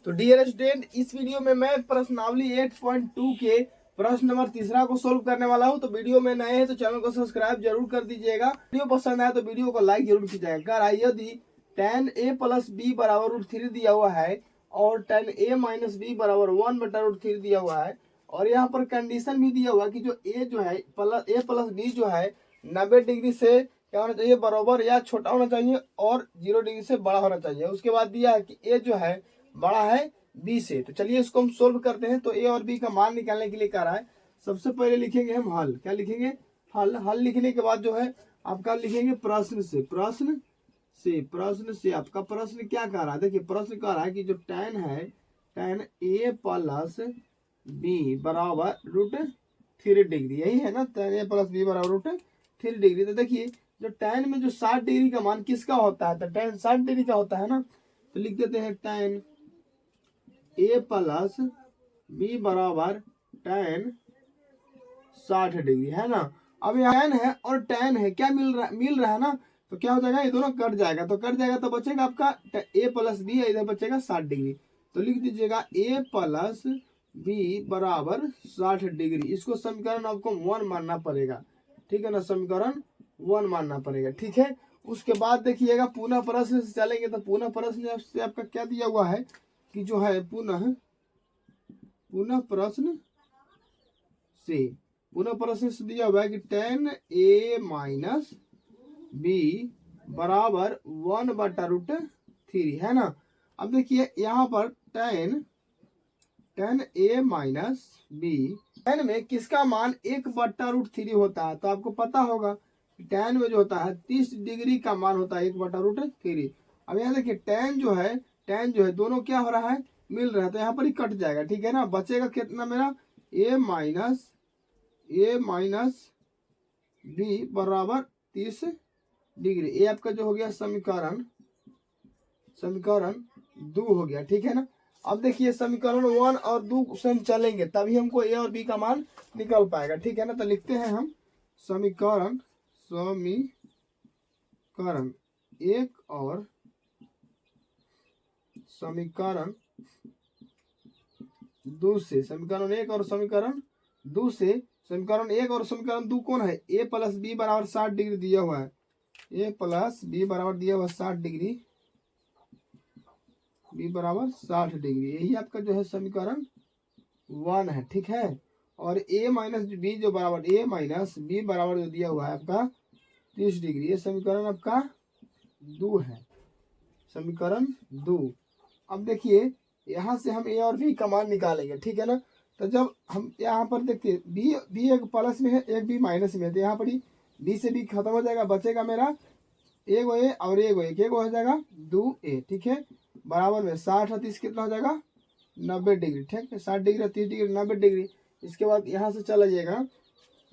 तो dear student, इस video में मैं प्रश्नावली 8.2 के प्रश्न नंबर तीसरा को सोल्व करने वाला हूं। तो वीडियो में नए हैं तो चैनल को सब्सक्राइब जरूर कर दीजिएगा। वीडियो पसंद आए तो वीडियो को लाइक जरूर कीजिएगा। यदि tan a प्लस बी बराबर √3 दिया हुआ है और tan a माइनस बी बराबर 1/√3 दिया हुआ है और यहाँ पर कंडीशन भी दिया हुआ है कि जो a जो है a प्लस बी जो है 90 डिग्री से क्या होना चाहिए, बराबर या छोटा होना चाहिए और 0 डिग्री से बड़ा होना चाहिए। उसके बाद दिया है कि a जो है बड़ा है बी से। तो चलिए इसको हम सोल्व करते हैं। तो ए और बी का मान निकालने के लिए कह रहा है, सबसे पहले लिखेंगे हम हल। क्या लिखेंगे? हल। हल लिखने के बाद जो है आपका लिखेंगे प्रश्न से। प्रश्न से आपका प्रश्न क्या कह रहा है? देखिए प्रश्न कह रहा है कि जो tan है, tan a प्लस बी बराबर √3 डिग्री, यही है ना, tan a प्लस बी बराबर √3 डिग्री। तो देखिए जो tan में जो 60 डिग्री का मान किसका होता है? तो tan 60 डिग्री का होता है ना। तो लिख देते हैं tan a प्लस बी बराबर tan 60 डिग्री, है ना। अब यहाँ tan है और tan है, क्या मिल रहा है ना। तो क्या हो जाएगा, ये दोनों कट जाएगा। तो कट जाएगा तो बचेगा आपका a प्लस बी है, इधर बचेगा 60 डिग्री। तो लिख दीजिएगा a प्लस बी बराबर 60 डिग्री। इसको समीकरण आपको 1 मानना पड़ेगा, ठीक है ना, समीकरण 1 मानना पड़ेगा, ठीक है। उसके बाद देखिएगा पुनः प्रश्न से चलेंगे। तो पुनः प्रश्न से आपका क्या दिया हुआ है कि जो है पुनः प्रश्न से दिया हुआ है कि tan a माइनस बी बराबर 1/√3, है ना। अब देखिए यहाँ पर tan a minus B, tan में किसका मान 1/√3 होता है? तो आपको पता होगा tan में जो होता है 30 डिग्री का मान होता है 1/√3। अब यहाँ देखिए tan जो है दोनों क्या हो रहा है, मिल रहा है। तो यहाँ पर ही कट जाएगा, ठीक है ना। बचेगा कितना मेरा a माइनस बी बराबर 30 डिग्री। ये आपका जो हो गया समीकरण 2 हो गया, ठीक है ना। अब देखिए समीकरण 1 और 2 से हम चलेंगे तभी हमको a और b का मान निकल पाएगा, ठीक है ना। तो लिखते हैं हम समीकरण 1 और समीकरण 2 से। समीकरण 1 और समीकरण 2 से। समीकरण 1 और समीकरण 2 कौन है? a प्लस बी बराबर 60 डिग्री दिया हुआ है। a प्लस बी बराबर दिया हुआ 60 डिग्री, बी बराबर 60 डिग्री, यही आपका जो है समीकरण 1 है, ठीक है। और a माइनस बी जो बराबर a माइनस बी बराबर जो दिया हुआ है आपका 30 डिग्री, ये समीकरण आपका 2 है, समीकरण 2। अब देखिए यहाँ से हम a और b का मान निकालेंगे, ठीक है ना। तो जब हम यहाँ पर देखते b एक प्लस में है, एक b माइनस में है। तो यहाँ पर ही b से b खत्म हो जाएगा, बचेगा मेरा एगो a और एगो हो जाएगा 2a, ठीक है। बराबर में 60 और 30 कितना हो जाएगा 90 डिग्री, ठीक है। 60 डिग्री 30 डिग्री 90 डिग्री। इसके बाद यहाँ से चला जाएगा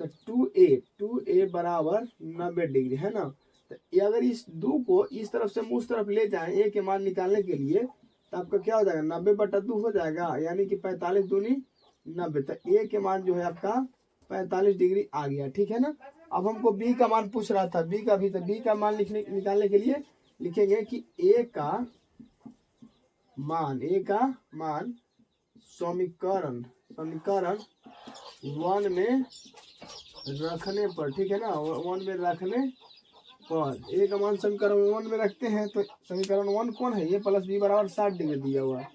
तो 2a बराबर 90 डिग्री, है ना। तो ये अगर इस 2 को इस तरफ से उस तरफ ले जाए a के मान निकालने के लिए, तो आपका क्या हो जाएगा 90/2 हो जाएगा, यानी कि 45 दूनी 90। तो a के मान जो है आपका 45 डिग्री आ गया, ठीक है ना। अब हमको b का मान पूछ रहा था, b का भी। तो b का मान निकालने के लिए लिखेंगे कि a का मान समीकरण 1 में रखने पर, ठीक है ना, 1 में रखने पर a का मान समीकरण 1 में रखते हैं। तो समीकरण 1 कौन है? a प्लस बी बराबर 60 डिग्री दिया हुआ है,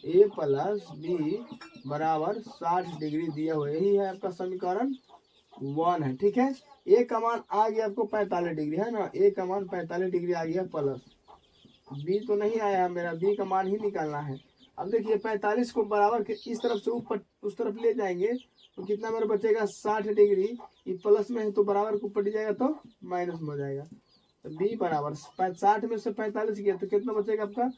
a प्लस बी बराबर 60 डिग्री दिया हुआ, यही है आपका समीकरण 1 है, ठीक है। a का मान आ गया आपको 45 डिग्री, है ना। a का मान 45 डिग्री आ गया, प्लस b तो नहीं आया है, मेरा b का मान ही निकालना है। अब देखिए 45 को बराबर के इस तरफ से ऊपर उस तरफ ले जाएंगे तो कितना मेरा बचेगा 60 डिग्री। ये प्लस में है तो बराबर को ऊपर जाएगा तो माइनस में हो जाएगा। तो b बराबर 60 में से 45 गया तो कितना बचेगा आपका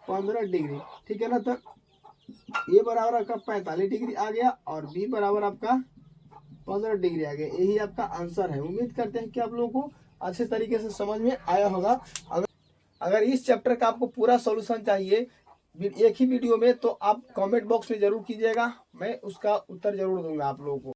15 डिग्री, ठीक है ना। तो a बराबर आपका 45 डिग्री आ गया और b बराबर आपका 15 डिग्री आ गया, यही आपका आंसर है। उम्मीद करते हैं कि आप लोगों को अच्छे तरीके से समझ में आया होगा। अगर इस चैप्टर का आपको पूरा सॉल्यूशन चाहिए एक ही वीडियो में, तो आप कमेंट बॉक्स में जरूर कीजिएगा, मैं उसका उत्तर जरूर दूंगा आप लोगों को।